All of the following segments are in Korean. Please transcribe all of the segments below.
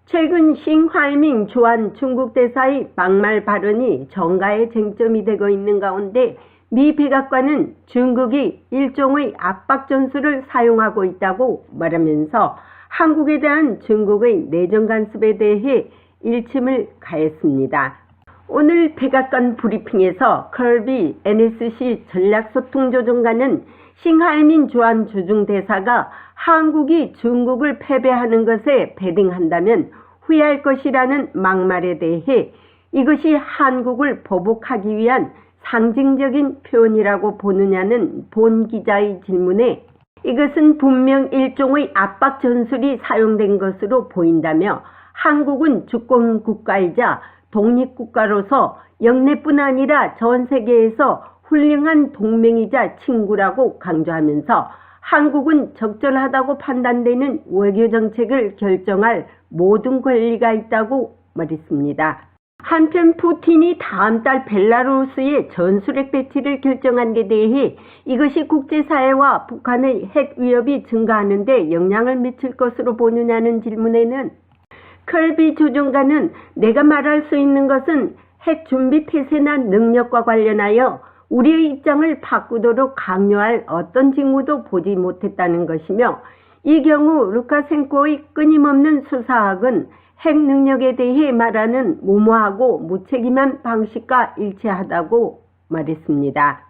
최근 싱하이밍 주한 중국 대사의 막말 발언이 정가의 쟁점이 되고 있는 가운데 미 백악관은 중국이 일종의 압박 전술을 사용하고 있다고 말하면서 한국에 대한 중국의 내정 간섭에 대해 일침을 가했습니다. 오늘 백악관 브리핑에서 컬비 NSC 전략소통조정관은 싱하이밍 주한 주중대사가 한국이 중국을 패배하는 것에 배등한다면 후회할 것이라는 막말에 대해 이것이 한국을 보복하기 위한 상징적인 표현이라고 보느냐는 본 기자의 질문에 이것은 분명 일종의 압박 전술이 사용된 것으로 보인다며 한국은 주권 국가이자 독립국가로서 영내뿐 아니라 전 세계에서 훌륭한 동맹이자 친구라고 강조하면서 한국은 적절하다고 판단되는 외교정책을 결정할 모든 권리가 있다고 말했습니다. 한편 푸틴이 다음 달 벨라루스의 전술핵 배치를 결정한 데 대해 이것이 국제사회와 북한의 핵 위협이 증가하는 데 영향을 미칠 것으로 보느냐는 질문에는 컬비 조정관은 내가 말할 수 있는 것은 핵 준비 태세나 능력과 관련하여 우리의 입장을 바꾸도록 강요할 어떤 징후도 보지 못했다는 것이며 이 경우 루카셴코의 끊임없는 수사학은 핵 능력에 대해 말하는 무모하고 무책임한 방식과 일치하다고 말했습니다.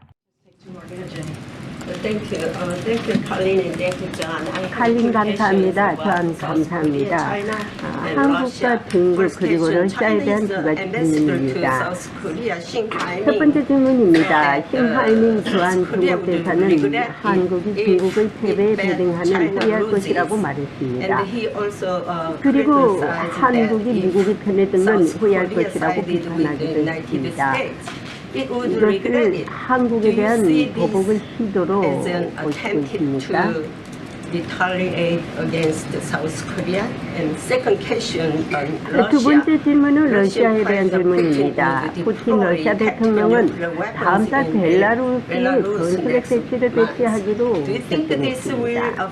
칼린 감사합니다. 저한 감사합니다. 한국과 중국 그리고 러시아에 대한 두 가지 질문입니다. 첫 번째 질문입니다. 싱하이밍 주한 중국 대사는 한국이 중국의 패배에 배등하면 후회할 것이라고 말했습니다. 그리고 한국이 미국의 편에 들면 후회할 것이라고 비판하기도 했습니다. 이것을 한국에 대한 보복의 시도로 보시고 있습니까? 두 번째 질문은 러시아에 대한 질문입니다. 푸틴 러시아 대통령은 다음 달 벨라루스의 전술핵 배치를 배치하기로 결정했습니다.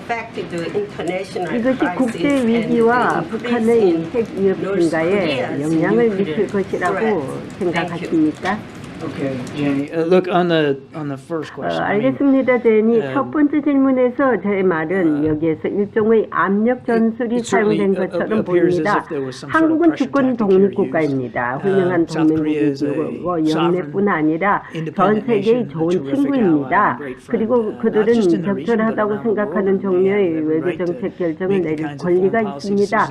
이것이 국제 위기와 북한의 핵 위협 증가에 영향을 미칠 것이라고 생각하십니까? Okay, Jenny. Look on the first question. 알겠습니다, 제니. 첫 번째 질문에서 제 말은 여기에서 일종의 압력 전술이 사용된 것처럼 보입니다. 한국은 주권 독립국가입니다. 훌륭한 동맹국이고 영내뿐 아니라 전 세계의 좋은 친구입니다. 그리고 그들은 적절하다고 생각하는 종류의 외교정책 결정을 내릴 권리가 있습니다.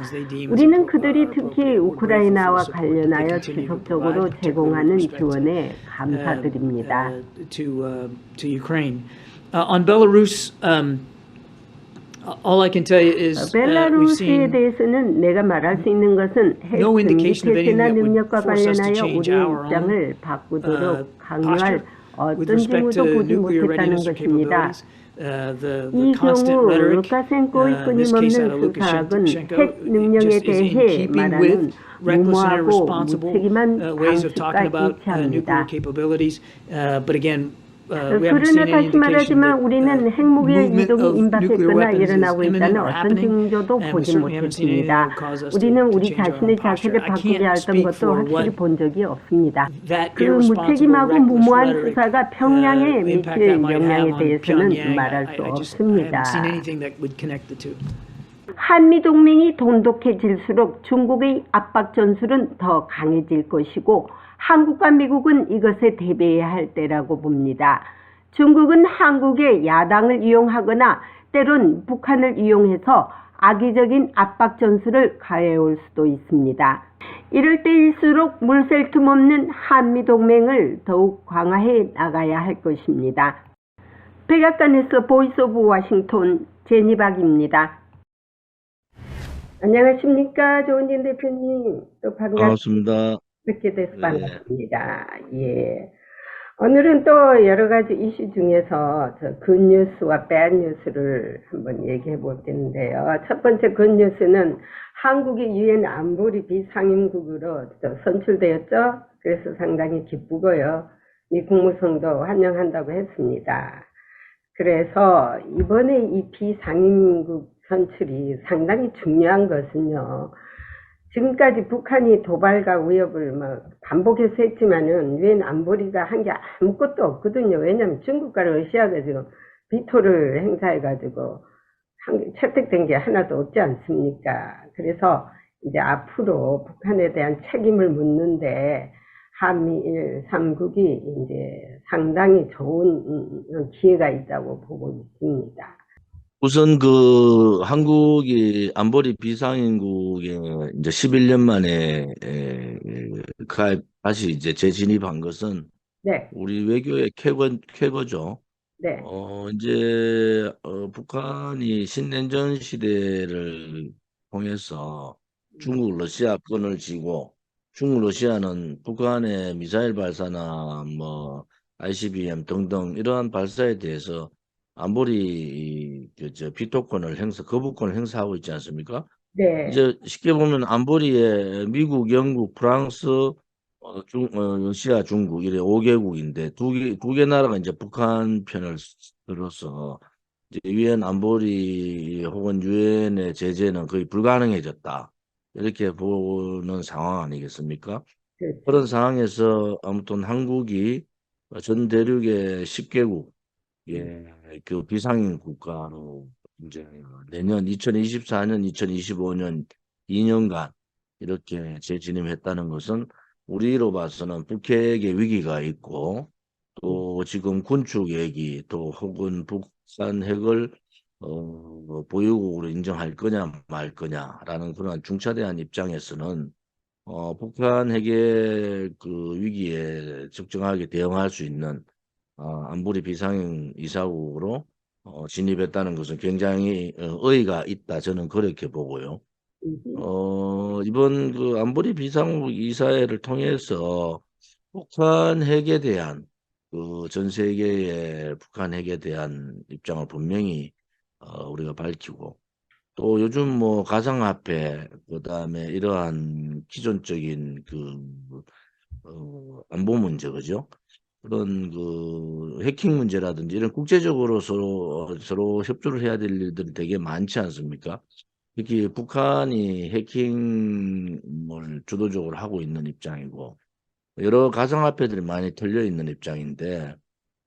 우리는 그들이 특히 우크라이나와 관련하여 지속적으로 제공하는 지원에 감사드립니다. To Ukraine. On Belarus, all I can tell you is 벨라루스에 대해서는 내가 말할 수 있는 것은 핵 준비 태세나 능력과 관련하여 우리의 입장을 바꾸도록 강요할 어떤 징후도 보지 못했다는 것입니다. 이 경우 루카셴코의 끊임없는 수사학은 핵 능력에 대해 말하는 무모하고 무책임한 방식과 일치합니다. 그러나 다시 말하지만 우리는 핵무기의 이동이 임박했거나 일어나고 있다는 어떤 징조도 보지 못했습니다. 우리는 우리 자신의 자세를 바꾸게 했던 것도 확실히 본 적이 없습니다. 그 무책임하고 무모한 수사가 평양에 미칠 영향에 대해서는 말할 수 없습니다. 한미동맹이 돈독해질수록 중국의 압박 전술은 더 강해질 것이고 한국과 미국은 이것에 대비해야 할 때라고 봅니다. 중국은 한국의 야당을 이용하거나 때론 북한을 이용해서 악의적인 압박 전술을 가해올 수도 있습니다. 이럴 때일수록 물샐 틈 없는 한미동맹을 더욱 강화해 나가야 할 것입니다. 백악관에서 보이스 오브 워싱턴 제니박입니다. 안녕하십니까, 조은진 대표님. 또 반갑습니다. 뵙게 돼서 반갑습니다. 예. 오늘은 또 여러 가지 이슈 중에서 굿뉴스와 배드뉴스를 한번 얘기해 볼 텐데요. 첫 번째 굿뉴스는 한국이 유엔 안보리 비상임국으로 선출되었죠. 그래서 상당히 기쁘고요. 미 국무성도 환영한다고 했습니다. 그래서 이번에 이 비상임국 선출이 상당히 중요한 것은요. 지금까지 북한이 도발과 위협을 막 반복해서 했지만은 유엔 안보리가 한 게 아무것도 없거든요. 왜냐하면 중국과 러시아가 지금 비토를 행사해가지고 채택된 게 하나도 없지 않습니까? 그래서 이제 앞으로 북한에 대한 책임을 묻는데 한미일 3국이 이제 상당히 좋은 기회가 있다고 보고 있습니다. 우선 그 한국이 안보리 비상임국에 이제 11년 만에 다시 이제 재진입한 것은 네, 우리 외교의 쾌거죠. 네, 이제 북한이 신냉전 시대를 통해서 중국, 러시아권을 쥐고 중국, 러시아는 북한의 미사일 발사나 뭐 ICBM 등등 이러한 발사에 대해서 안보리 저 비토권을 거부권을 행사하고 있지 않습니까? 네, 이제 쉽게 보면 안보리에 미국, 영국, 프랑스, 러시아, 중국 이래 5개국인데 두 개 나라가 이제 북한 편을 들어서 이제 유엔 안보리 혹은 유엔의 제재는 거의 불가능해졌다. 이렇게 보는 상황 아니겠습니까? 그런 그렇죠. 상황에서 아무튼 한국이 전 대륙의 10개국 그 비상임 국가로 이제 내년 2024년, 2025년 2년간 이렇게 재진입했다는 것은 우리로 봐서는 북핵의 위기가 있고 또 지금 군축 얘기 또 혹은 북한 핵을 보유국으로 인정할 거냐 말 거냐라는 그런 중차대한 입장에서는 북한 핵의 그 위기에 적정하게 대응할 수 있는 안보리 비상임 이사국으로 진입했다는 것은 굉장히 의의가 있다. 저는 그렇게 보고요. 음, 이번 그 안보리 비상국 이사회를 통해서 북한 핵에 대한 그 전 세계의 북한 핵에 대한 입장을 분명히 우리가 밝히고 또 요즘 뭐 가상화폐 그다음에 이러한 기존적인 그 안보 문제 그죠? 그런 그 해킹 문제라든지 이런 국제적으로 서로 협조를 해야 될 일들이 되게 많지 않습니까? 특히 북한이 해킹을 주도적으로 하고 있는 입장이고 여러 가상화폐들이 많이 털려 있는 입장인데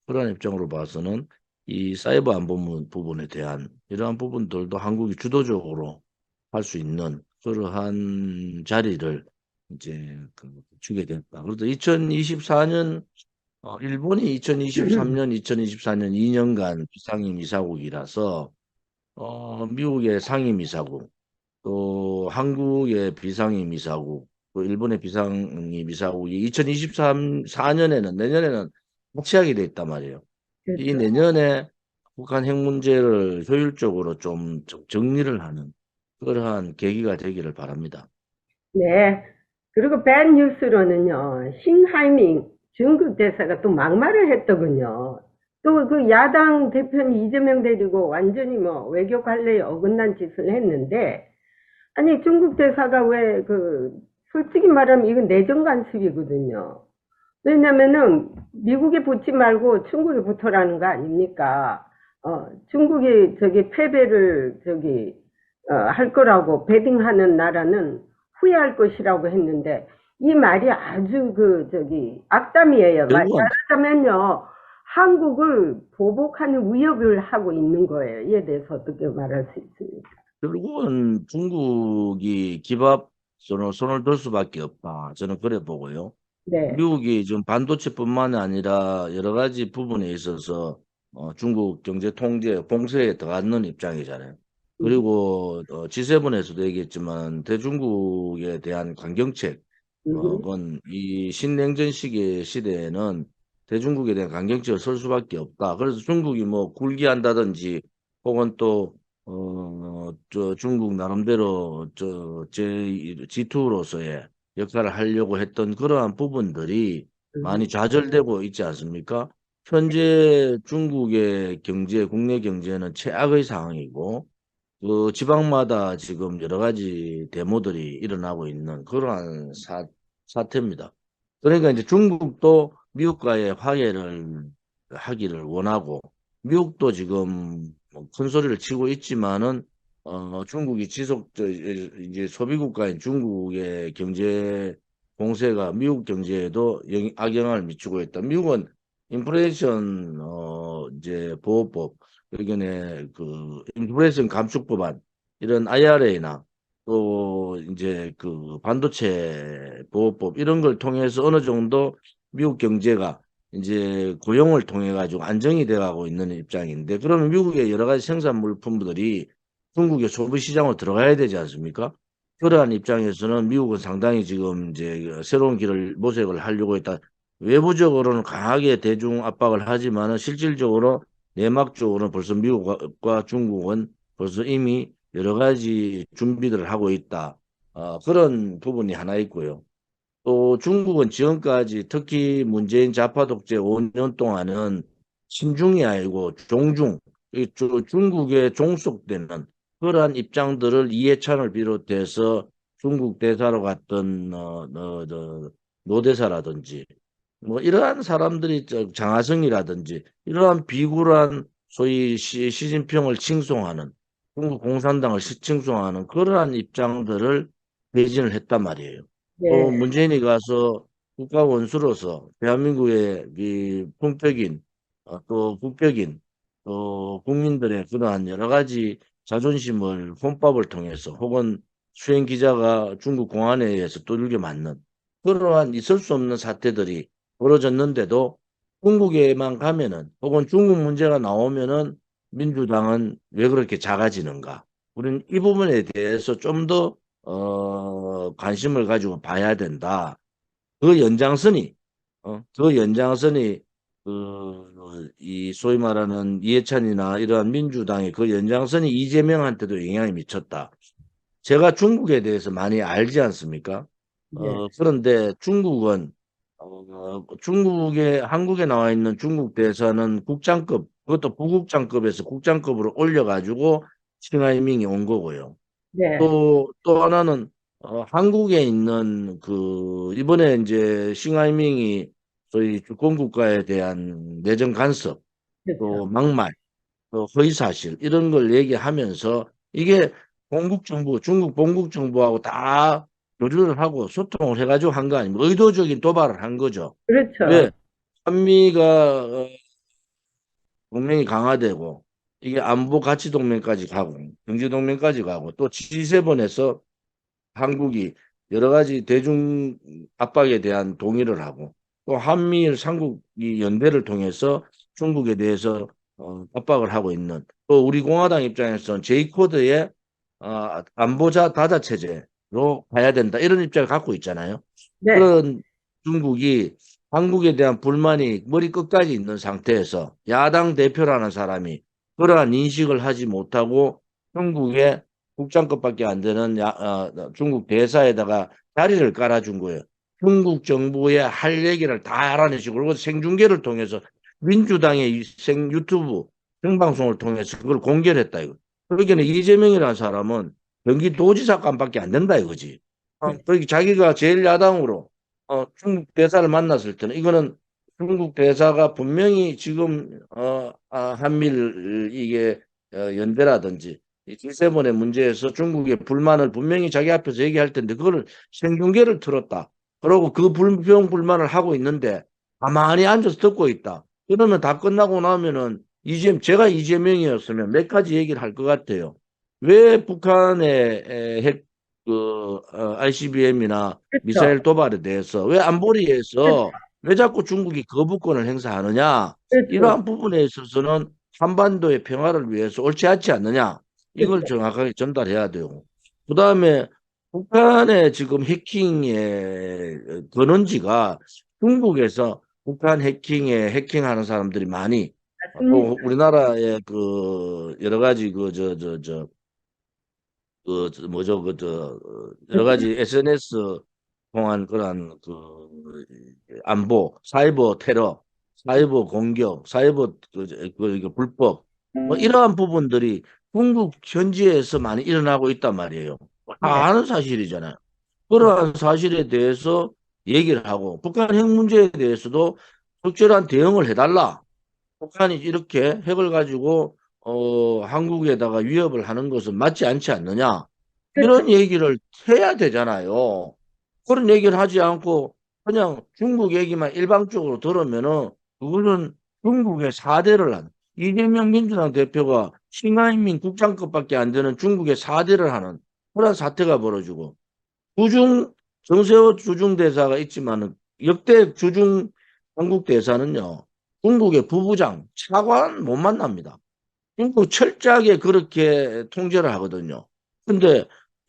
그런 입장으로 봐서는 이 사이버 안보 부분에 대한 이러한 부분들도 한국이 주도적으로 할 수 있는 그러한 자리를 이제 주게 됐다. 그래서 2024년 일본이 2023년, 2024년 2년간 비상임 이사국이라서 미국의 상임 이사국, 또 한국의 비상임 이사국, 또 일본의 비상임 이사국이 2024년에는 내년에는 같이 하게 돼 있단 말이에요. 이 그렇죠. 내년에 북한 핵 문제를 효율적으로 좀 정리를 하는 그러한 계기가 되기를 바랍니다. 네. 그리고 밴 뉴스로는요, 싱하이밍 중국 대사가 또 막말을 했더군요. 또 그 야당 대표는 이재명 데리고 완전히 뭐 외교 관례에 어긋난 짓을 했는데, 아니, 중국 대사가 왜 솔직히 말하면 이건 내정 간섭이거든요. 왜냐면은 미국에 붙지 말고 중국에 붙어라는 거 아닙니까? 중국이 패배를 할 거라고 베딩하는 나라는 후회할 것이라고 했는데 이 말이 아주 악담이에요. 결국은 말하자면요. 한국을 보복하는 위협을 하고 있는 거예요. 이에 대해서 어떻게 말할 수 있습니까? 결국은 중국이 기밥 손을 들 수밖에 없다. 저는 그래 보고요. 네. 미국이 지금 반도체뿐만 아니라 여러 가지 부분에 있어서 중국 경제 통제 봉쇄에 들어가는 입장이잖아요. 음, 그리고 G7에서도 얘기했지만 대중국에 대한 강경책, 음, 그건 이 신냉전 시대에는 대중국에 대한 강경책을 설 수밖에 없다. 그래서 중국이 뭐 굴기한다든지 혹은 또 중국 나름대로 G2로서의 역할을 하려고 했던 그러한 부분들이 많이 좌절되고 있지 않습니까? 현재 중국의 국내 경제는 최악의 상황이고, 그 지방마다 지금 여러 가지 데모들이 일어나고 있는 그러한 사태입니다. 그러니까 이제 중국도 미국과의 화해를 하기를 원하고, 미국도 지금 뭐큰 소리를 치고 있지만은 중국이 이제 소비 국가인 중국의 경제 공세가 미국 경제에도 악영향을 미치고 있다. 미국은 인플레이션 이제 보호법, 의견에 그 인플레이션 감축법안 이런 IRA나 또 이제 그 반도체 보호법 이런 걸 통해서 어느 정도 미국 경제가 이제 고용을 통해 가지고 안정이 돼 가고 있는 입장인데, 그러면 미국의 여러 가지 생산 물품들이 중국의 소비 시장으로 들어가야 되지 않습니까? 그러한 입장에서는 미국은 상당히 지금 이제 새로운 길을 모색을 하려고 했다. 외부적으로는 강하게 대중 압박을 하지만은 실질적으로 내막적으로는 벌써 미국과 중국은 벌써 이미 여러 가지 준비들을 하고 있다. 그런 부분이 하나 있고요. 또 중국은 지금까지 특히 문재인 좌파 독재 5년 동안은親중이 아니고 종중, 중국에 종속되는 그러한 입장들을 이해찬을 비롯해서 중국 대사로 갔던 노대사라든지 뭐 이러한 사람들이 장하성이라든지 이러한 비굴한 소위 시진핑을 칭송하는 중국 공산당을 칭송하는 그러한 입장들을 배진을 했단 말이에요. 또 네. 문재인이 가서 국가 원수로서 대한민국의 이 품격인 또 국격인 또 국민들의 그러한 여러 가지 자존심을 혼밥을 통해서 혹은 수행 기자가 중국 공안에 의해서 두들겨 맞는 그러한 있을 수 없는 사태들이 벌어졌는데도 중국에만 가면은 혹은 중국 문제가 나오면은 민주당은 왜 그렇게 작아지는가? 우리는 이 부분에 대해서 좀 더 관심을 가지고 봐야 된다. 그 연장선이 그 연장선이 이 소위 말하는 이해찬이나 이러한 민주당의 그 연장선이 이재명한테도 영향이 미쳤다. 제가 중국에 대해서 많이 알지 않습니까? 네. 그런데 중국은 중국에 한국에 나와 있는 중국 대사는 국장급, 그것도 부국장급에서 국장급으로 올려가지고 칭하이밍이 온 거고요. 네. 또 하나는 한국에 있는 그 이번에 이제 싱하이밍이 소위 주권 국가에 대한 내정 간섭, 그렇죠. 또 막말, 또 허위 사실 이런 걸 얘기하면서 이게 본국 정부, 중국 본국 정부하고 다 교류를 하고 소통을 해가지고 한 거 아닙니까? 의도적인 도발을 한 거죠. 그렇죠. 왜? 한미가 동맹이 강화되고 이게 안보 가치 동맹까지 가고 경제 동맹까지 가고 또 G7에서 한국이 여러 가지 대중 압박에 대한 동의를 하고 또 한미일 삼국이 연대를 통해서 중국에 대해서 압박을 하고 있는, 또 우리 공화당 입장에서는 제이코드의 안보자 다자 체제로 가야 된다 이런 입장을 갖고 있잖아요. 네. 그런 중국이 한국에 대한 불만이 머리 끝까지 있는 상태에서 야당 대표라는 사람이 그러한 인식을 하지 못하고 중국의 국장급밖에 안 되는 중국 대사에다가 자리를 깔아준 거예요. 중국 정부의 할 얘기를 다 하라는 식으로. 그리고 생중계를 통해서 민주당의 유튜브 생방송을 통해서 그걸 공개를 했다 이거. 그러니까 이재명이라는 사람은 경기도지사감밖에 안 된다 이거지. 그러니까 자기가 제일 야당으로 중국 대사를 만났을 때는 이거는 중국 대사가 분명히 지금 한미일 이게 연대라든지 이 G7의 문제에서 중국의 불만을 분명히 자기 앞에서 얘기할 텐데 그거를 생중계를 틀었다. 그러고 그 불평 불만을 하고 있는데 가만히 앉아서 듣고 있다. 그러면 다 끝나고 나면은 제가 이재명이었으면 몇 가지 얘기를 할 것 같아요. 왜 북한의 핵 ICBM이나 그렇죠. 미사일 도발에 대해서 왜 그렇죠. 안보리에서 왜 자꾸 중국이 거부권을 행사하느냐? 그렇죠. 이러한 부분에 있어서는 한반도의 평화를 위해서 옳지 않지 않느냐? 이걸 그렇죠. 정확하게 전달해야 돼요. 그다음에 북한의 지금 해킹의 근원지가 중국에서 북한 해킹에 해킹하는 사람들이 많이 맞습니다. 또 우리나라의 그 여러 가지 뭐죠 여러 가지 SNS 통한 그런 안보, 사이버 테러, 사이버 공격, 사이버 이거 불법 뭐 이러한 부분들이 중국 현지에서 많이 일어나고 있단 말이에요. 다 네. 아는 사실이잖아요. 그러한 사실에 대해서 얘기를 하고 북한 핵 문제에 대해서도 적절한 대응을 해달라. 북한이 이렇게 핵을 가지고 한국에다가 위협을 하는 것은 맞지 않지 않느냐. 그렇죠. 이런 얘기를 해야 되잖아요. 그런 얘기를 하지 않고 그냥 중국 얘기만 일방적으로 들으면은 그거는 중국의 사대를 하는 이재명 민주당 대표가 싱하이민 국장급밖에 안 되는 중국의 사대를 하는 그런 사태가 벌어지고 정세호 주중 대사가 있지만은 역대 주중 한국 대사는요 중국의 부부장 차관 못 만납니다. 중국 철저하게 그렇게 통제를 하거든요. 근데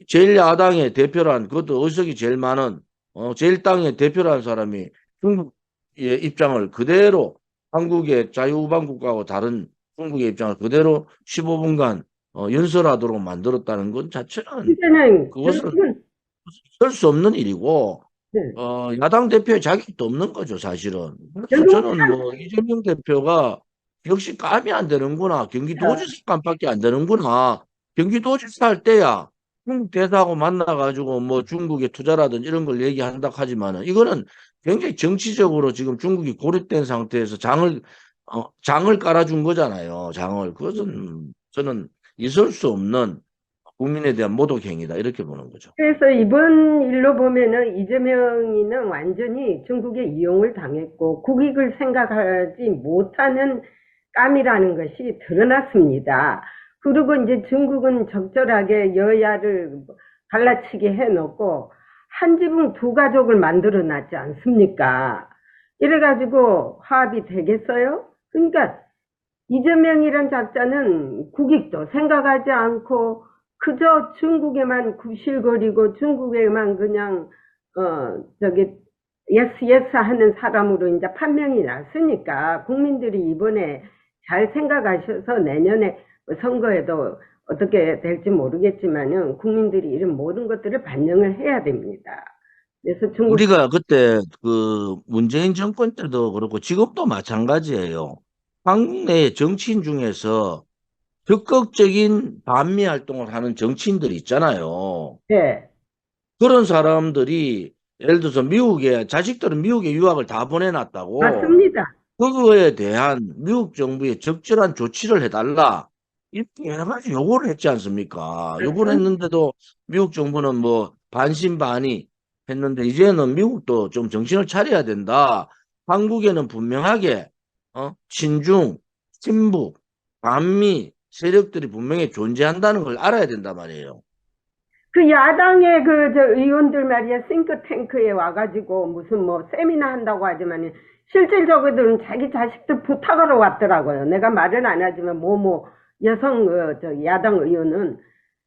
제1야당의 대표란 그것도 의석이 제일 많은 제1당의 대표라는 사람이 중국의 입장을 그대로 한국의 자유우방국가하고 다른 중국의 입장을 그대로 15분간 연설하도록 만들었다는 것 자체는 이제는 그것은 결국은 있을 수 없는 일이고 네. 야당 대표의 자격도 없는 거죠, 사실은. 그래서 결국 저는 뭐 이재명 대표가 역시 감이 안 되는구나. 경기도지사 감밖에 안 되는구나. 경기도지사 할 때야 중국 대사하고 만나가지고 뭐 중국에 투자라든지 이런 걸 얘기한다 하지만은 이거는 굉장히 정치적으로 지금 중국이 고립된 상태에서 장을 깔아준 거잖아요. 장을. 그것은 저는 있을 수 없는 국민에 대한 모독행위다. 이렇게 보는 거죠. 그래서 이번 일로 보면은 이재명이는 완전히 중국에 이용을 당했고 국익을 생각하지 못하는 깜이라는 것이 드러났습니다. 그리고 이제 중국은 적절하게 여야를 갈라치게 해놓고 한 지붕 두 가족을 만들어 놨지 않습니까? 이래가지고 화합이 되겠어요? 그러니까 이재명이란 작자는 국익도 생각하지 않고 그저 중국에만 굽실거리고 중국에만 그냥 저기 예스 예스 하는 사람으로 이제 판명이 났으니까 국민들이 이번에 잘 생각하셔서 내년에 선거에도 어떻게 될지 모르겠지만은 국민들이 이런 모든 것들을 반영을 해야 됩니다. 그래서 중국 우리가 그때 그 문재인 정권 때도 그렇고 지금도 마찬가지예요. 한국 내 정치인 중에서 적극적인 반미 활동을 하는 정치인들이 있잖아요. 네, 그런 사람들이 예를 들어서 자식들은 미국에 유학을 다 보내놨다고 맞습니다. 그거에 대한 미국 정부의 적절한 조치를 해달라. 이렇게 여러 가지 요구를 했지 않습니까? 요구를 맞습니다. 했는데도 미국 정부는 뭐 반신반의 했는데 이제는 미국도 좀 정신을 차려야 된다. 한국에는 분명하게 친중, 친북, 반미 세력들이 분명히 존재한다는 걸 알아야 된단 말이에요. 그 야당의 저 의원들 말이야, 싱크탱크에 와가지고 무슨 뭐 세미나 한다고 하지만 실질적으로는 자기 자식들 부탁하러 왔더라고요. 내가 말은 안 하지만 여성 저 야당 의원은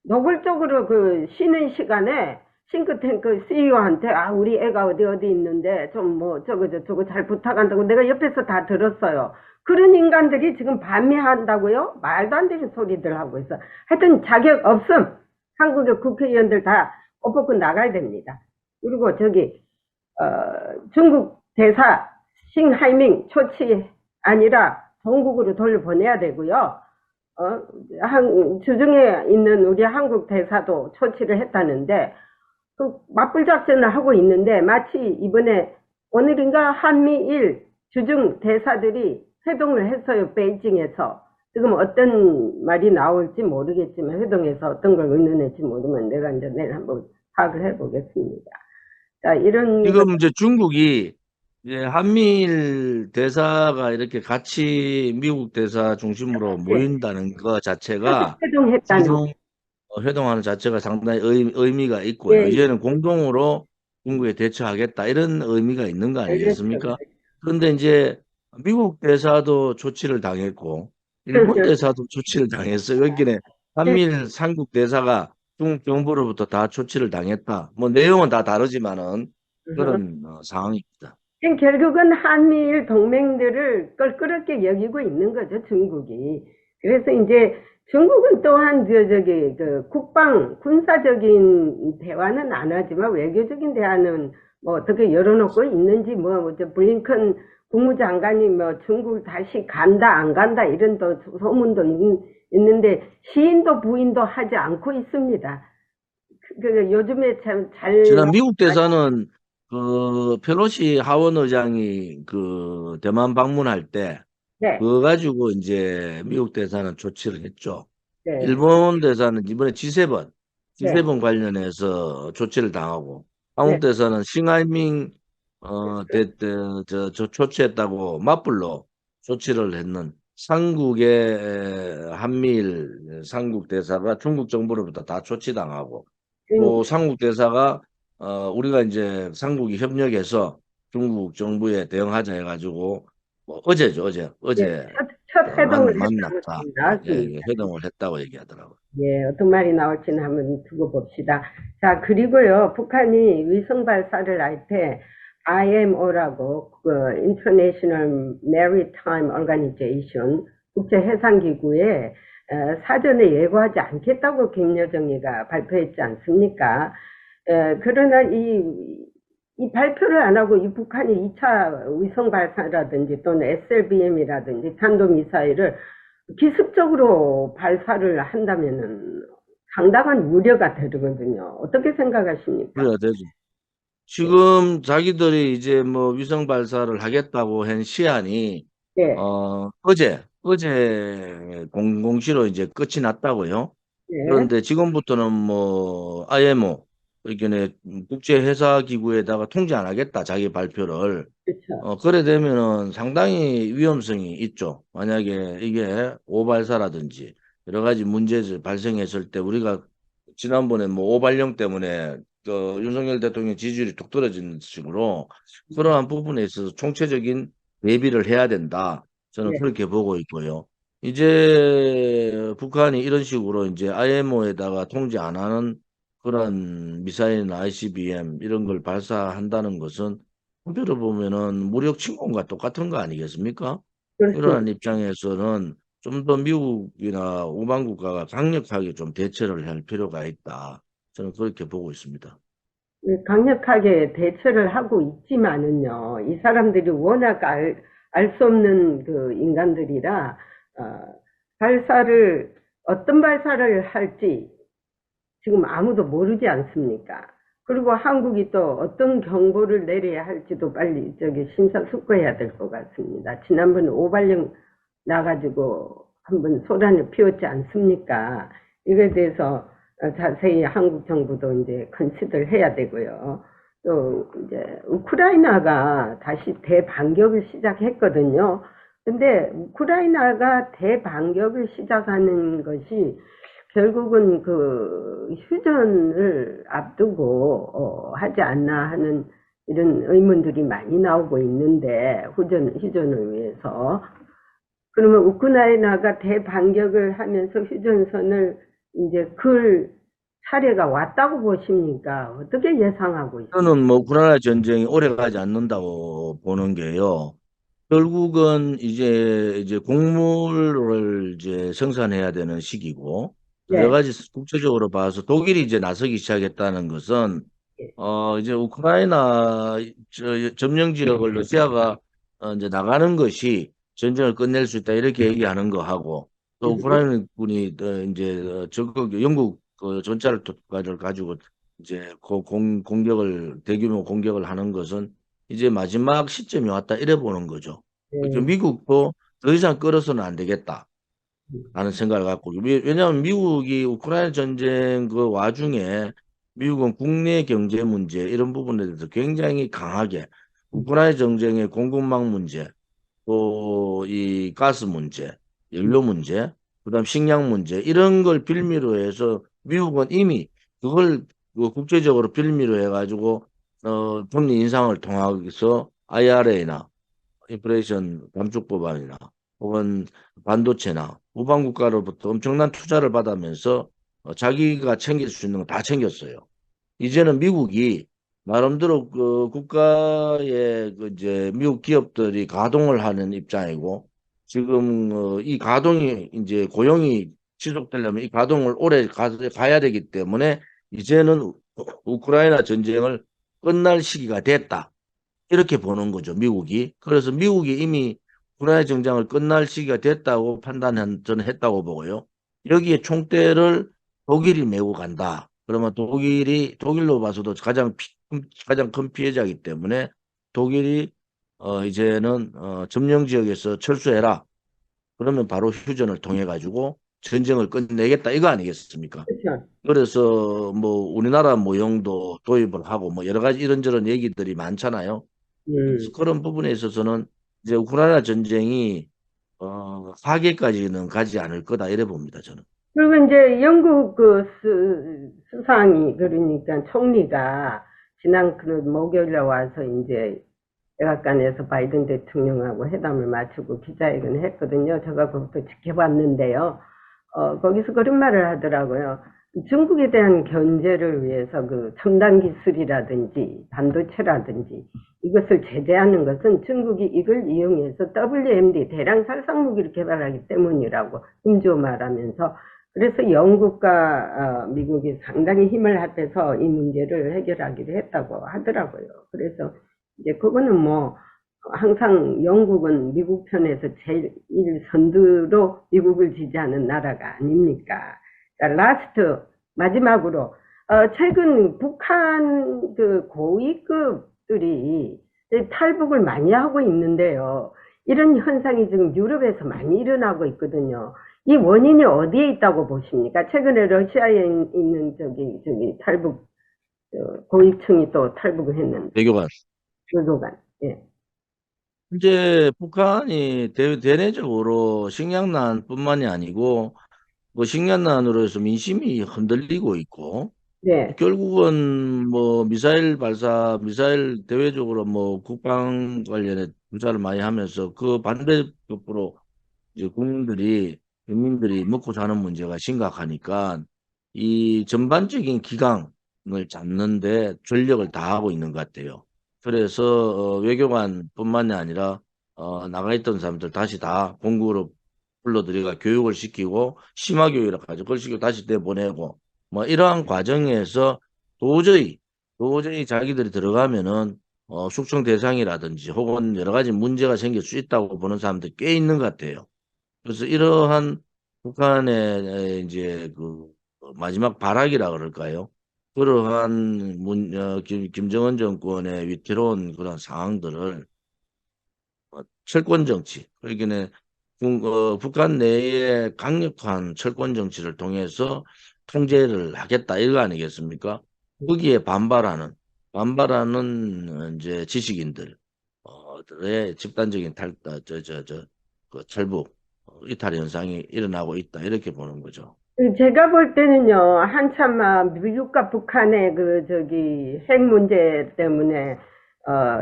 노골적으로 그 쉬는 시간에 싱크탱크 CEO한테 우리 애가 어디 있는데 좀 뭐 저거 잘 부탁한다고 내가 옆에서 다 들었어요. 그런 인간들이 지금 반미한다고요? 말도 안 되는 소리들 하고 있어. 하여튼 자격 없음. 한국의 국회의원들 다 옷 벗고 나가야 됩니다. 그리고 중국 대사 싱하이밍 초치 아니라 본국으로 돌려보내야 되고요. 주중에 있는 우리 한국 대사도 초치를 했다는데 그 맞불 작전을 하고 있는데 마치 이번에 오늘인가 한미일 주중 대사들이 회동을 했어요. 베이징에서. 지금 어떤 말이 나올지 모르겠지만 회동에서 어떤 걸 의논했지 모르면 내가 이제 내일 한번 파악을 해보겠습니다. 자, 이런 지금 이제 중국이 이제 한미일 대사가 이렇게 같이 미국 대사 중심으로 모인다는 것 자체가 회동했다는 회동하는 자체가 상당히 의미가 있고요. 예, 이제는 공동으로 중국에 대처하겠다 이런 의미가 있는 거 알겠죠. 아니겠습니까? 그런데 이제 미국 대사도 조치를 당했고 일본 대사도 조치를 당했어요. 여기는 한미일 삼국 대사가 중국 정부로부터 다 조치를 당했다. 뭐 내용은 다 다르지만은 그런 상황입니다. 결국은 한미일 동맹들을 껄끄럽게 여기고 있는 거죠, 중국이. 그래서 이제 중국은 또한 그 국방 군사적인 대화는 안 하지만 외교적인 대화는 뭐 어떻게 열어놓고 있는지 블링컨 국무장관이 중국 다시 간다 안 간다 이런 또 소문도 있는데 시인도 부인도 하지 않고 있습니다. 요즘에 참 지난 미국 대사는 그 펠로시 하원 의장이 그 대만 방문할 때 네, 그거 가지고 이제 미국 대사는 조치를 했죠. 네, 일본 대사는 이번에 G7, 네, G7 관련해서 조치를 당하고, 한국 네. 대사는 싱하이밍 조치했다고 맞불로 조치를 했는 상국의 한미일 상국 대사가 중국 정부로부터 다 조치당하고, 또 지금 상국 대사가 우리가 이제 상국이 협력해서 중국 정부에 대응하자 해가지고 뭐 어제죠, 예, 어제 첫 회동을 했다고 만났다. 지금 예, 예, 나왔습니다. 예, 회동을 했다고 얘기하더라고요. 예, 어떤 말이 나올지는 한번 두고 봅시다. 자, 그리고요, 북한이 위성 발사를 할 때 IMO라고 그 International Maritime Organization 국제해상기구에 사전에 예고하지 않겠다고 김여정이가 발표했지 않습니까? 그러나 이 발표를 안 하고 이 북한이 2차 위성 발사라든지 또는 SLBM이라든지 탄도미사일을 기습적으로 발사를 한다면은 상당한 우려가 되거든요. 어떻게 생각하십니까? 그래야 되죠. 지금 자기들이 이제 뭐 위성 발사를 하겠다고 한 시한이 네, 어제 공시로 이제 끝이 났다고요. 네, 그런데 지금부터는 뭐 IMO 이렇게 국제회사기구에다가 통지 안 하겠다 자기 발표를 그렇죠. 그래 되면은 상당히 위험성이 있죠. 만약에 이게 오발사라든지 여러 가지 문제들 발생했을 때 우리가 지난번에 뭐 오발령 때문에 그 윤석열 대통령 지지율이 뚝 떨어진 식으로 그러한 부분에 있어서 총체적인 대비를 해야 된다. 저는 네, 그렇게 보고 있고요. 이제 북한이 이런 식으로 이제 IMO에다가 통지 안 하는 그런 미사일이나 ICBM 이런 걸 발사한다는 것은 한편으로 보면은 무력 침공과 똑같은 거 아니겠습니까? 그렇습니다. 이러한 입장에서는 좀 더 미국이나 우방 국가가 강력하게 좀 대처를 할 필요가 있다. 저는 그렇게 보고 있습니다. 강력하게 대처를 하고 있지만은요, 이 사람들이 워낙 알 수 없는 그 인간들이라, 발사를, 어떤 발사를 할지 지금 아무도 모르지 않습니까? 그리고 한국이 또 어떤 경보를 내려야 할지도 빨리 심사숙고해야 될 것 같습니다. 지난번에 오발령 나가지고 한번 소란을 피웠지 않습니까? 이거에 대해서 자세히 한국 정부도 이제 컨시더를 해야 되고요. 또 이제 우크라이나가 다시 대반격을 시작했거든요. 근데 우크라이나가 대반격을 시작하는 것이 결국은 그 휴전을 앞두고 하지 않나 하는 이런 의문들이 많이 나오고 있는데 휴전을 위해서 그러면 우크라이나가 대반격을 하면서 휴전선을 이제 그 차례가 왔다고 보십니까? 어떻게 예상하고 있습니까? 저는 뭐 우크라이나 전쟁이 오래 가지 않는다고 보는 게요. 결국은 이제 곡물을 이제 생산해야 되는 시기고 여러 네, 가지 국제적으로 봐서 독일이 이제 나서기 시작했다는 것은 예, 이제 우크라이나 점령 지역을 러시아가 이제 나가는 것이 전쟁을 끝낼 수 있다 이렇게 얘기하는 거 하고 또 우크라이나 군이 이제 적극 영국 그 전차를 가지고 이제 공격을 대규모 공격을 하는 것은 이제 마지막 시점이 왔다 이래 보는 거죠. 그 네, 미국도 더 이상 끌어서는 안 되겠다 하는 생각을 갖고 왜냐하면 미국이 우크라이나 전쟁 그 와중에 미국은 국내 경제 문제 이런 부분에 대해서 굉장히 강하게 우크라이나 전쟁의 공급망 문제 또 이 가스 문제 연료 문제 그다음 식량 문제 이런 걸 빌미로 해서 미국은 이미 그걸 그 국제적으로 빌미로 해가지고 금리 인상을 통해서 IRA나 인플레이션 감축 법안이나 혹은 반도체나 우방 국가로부터 엄청난 투자를 받으면서 자기가 챙길 수 있는 거 다 챙겼어요. 이제는 미국이 나름대로 그 국가의 그 이제 미국 기업들이 가동을 하는 입장이고 지금 이 가동이 이제 고용이 지속되려면 이 가동을 오래 가야 되기 때문에 이제는 우크라이나 전쟁을 끝날 시기가 됐다. 이렇게 보는 거죠, 미국이. 그래서 미국이 이미 우크라이나 전쟁을 끝날 시기가 됐다고 저는 했다고 보고요. 여기에 총대를 독일이 메고 간다. 그러면 독일로 봐서도 가장 큰 피해자이기 때문에 독일이 이제는 점령 지역에서 철수해라. 그러면 바로 휴전을 통해 가지고 전쟁을 끝내겠다 이거 아니겠습니까? 그렇죠. 그래서 뭐 우리나라 모형도 도입을 하고 뭐 여러 가지 이런저런 얘기들이 많잖아요. 그래서 그런 부분에 있어서는 이제 우크라이나 전쟁이 파기까지는 가지 않을 거다 이래 봅니다, 저는. 그리고 이제 영국 그 수상이, 그러니까 총리가 지난 그 목요일에 와서 이제 백악관에서 바이든 대통령하고 회담을 마치고 기자회견을 했거든요. 제가 그것도 지켜봤는데요. 거기서 그런 말을 하더라고요. 중국에 대한 견제를 위해서 그 첨단 기술이라든지 반도체라든지 이것을 제재하는 것은 중국이 이걸 이용해서 WMD 대량 살상 무기를 개발하기 때문이라고 힘주어 말하면서, 그래서 영국과 미국이 상당히 힘을 합해서 이 문제를 해결하기로 했다고 하더라고요. 그래서 이제 그거는 뭐 항상 영국은 미국 편에서 제일 선두로 미국을 지지하는 나라가 아닙니까? 라스트 마지막으로 최근 북한 그 고위급들이 탈북을 많이 하고 있는데요. 이런 현상이 지금 유럽에서 많이 일어나고 있거든요. 이 원인이 어디에 있다고 보십니까? 최근에 러시아에 있는 저기 탈북 고위층이 또 탈북을 했는데. 외교관. 외교관. 예. 이제 북한이 대내적으로 식량난뿐만이 아니고 뭐 식량난으로 해서 민심이 흔들리고 있고 네. 결국은 뭐 미사일 발사, 미사일 대외적으로 뭐 국방 관련해 투자를 많이 하면서 그 반대급부로 이제 국민들이 먹고 사는 문제가 심각하니까 이 전반적인 기강을 잡는데 전력을 다하고 있는 것 같아요. 그래서 외교관뿐만이 아니라 나가 있던 사람들 다시 다 본국으로 불러들여가 교육을 시키고 심화 교육을 가지고 그걸 시키고 다시 내보내고 뭐 이러한 과정에서 도저히 자기들이 들어가면은 숙청 대상이라든지 혹은 여러 가지 문제가 생길 수 있다고 보는 사람들이 꽤 있는 것 같아요. 그래서 이러한 북한의 이제 그 마지막 발악이라 그럴까요? 그러한 김정은 정권의 위태로운 그런 상황들을 철권 정치, 그러니까 북한 내에 강력한 철권 정치를 통해서 통제를 하겠다 이거 아니겠습니까? 거기에 반발하는 이제 지식인들, 들의 집단적인 그 철북, 이탈 현상이 일어나고 있다 이렇게 보는 거죠. 제가 볼 때는요, 한참 미국과 북한의 핵 문제 때문에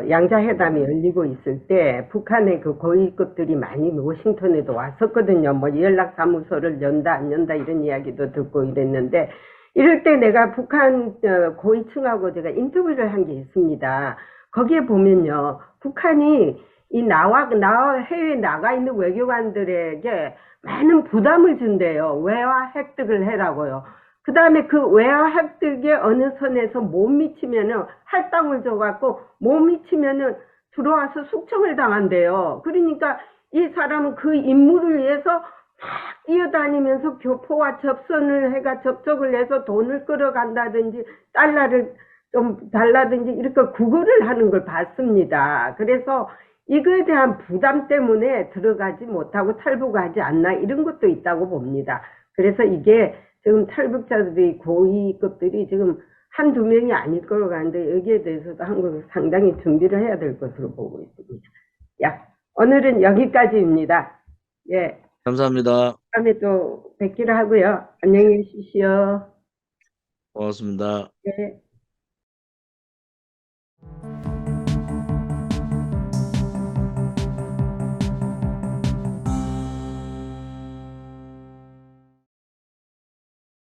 양자회담이 열리고 있을 때 북한의 그 고위급들이 많이 워싱턴에도 왔었거든요. 뭐 연락사무소를 연다 안 연다 이런 이야기도 듣고 이랬는데, 이럴 때 내가 북한 고위층하고 제가 인터뷰를 한 게 있습니다. 거기에 보면요, 북한이 해외에 나가 있는 외교관들에게 많은 부담을 준대요. 외화 획득을 해라고요. 그 다음에 그 외화 획득에 어느 선에서 못 미치면은 할당을 줘갖고 못 미치면은 들어와서 숙청을 당한대요. 그러니까 이 사람은 그 임무를 위해서 막 뛰어다니면서 교포와 접촉을 해서 돈을 끌어간다든지 달러를 좀 달라든지 이렇게 구걸을 하는 걸 봤습니다. 그래서 이거에 대한 부담 때문에 들어가지 못하고 탈북하지 않나 이런 것도 있다고 봅니다. 그래서 이게 지금 탈북자들이 고위급들이 지금 한두 명이 아닐 거로 가는데 여기에 대해서도 한국은 상당히 준비를 해야 될 것으로 보고 있습니다. 오늘은 여기까지입니다. 예. 감사합니다. 다음에 또 뵙기로 하고요. 안녕히 계십시오. 고맙습니다. 네.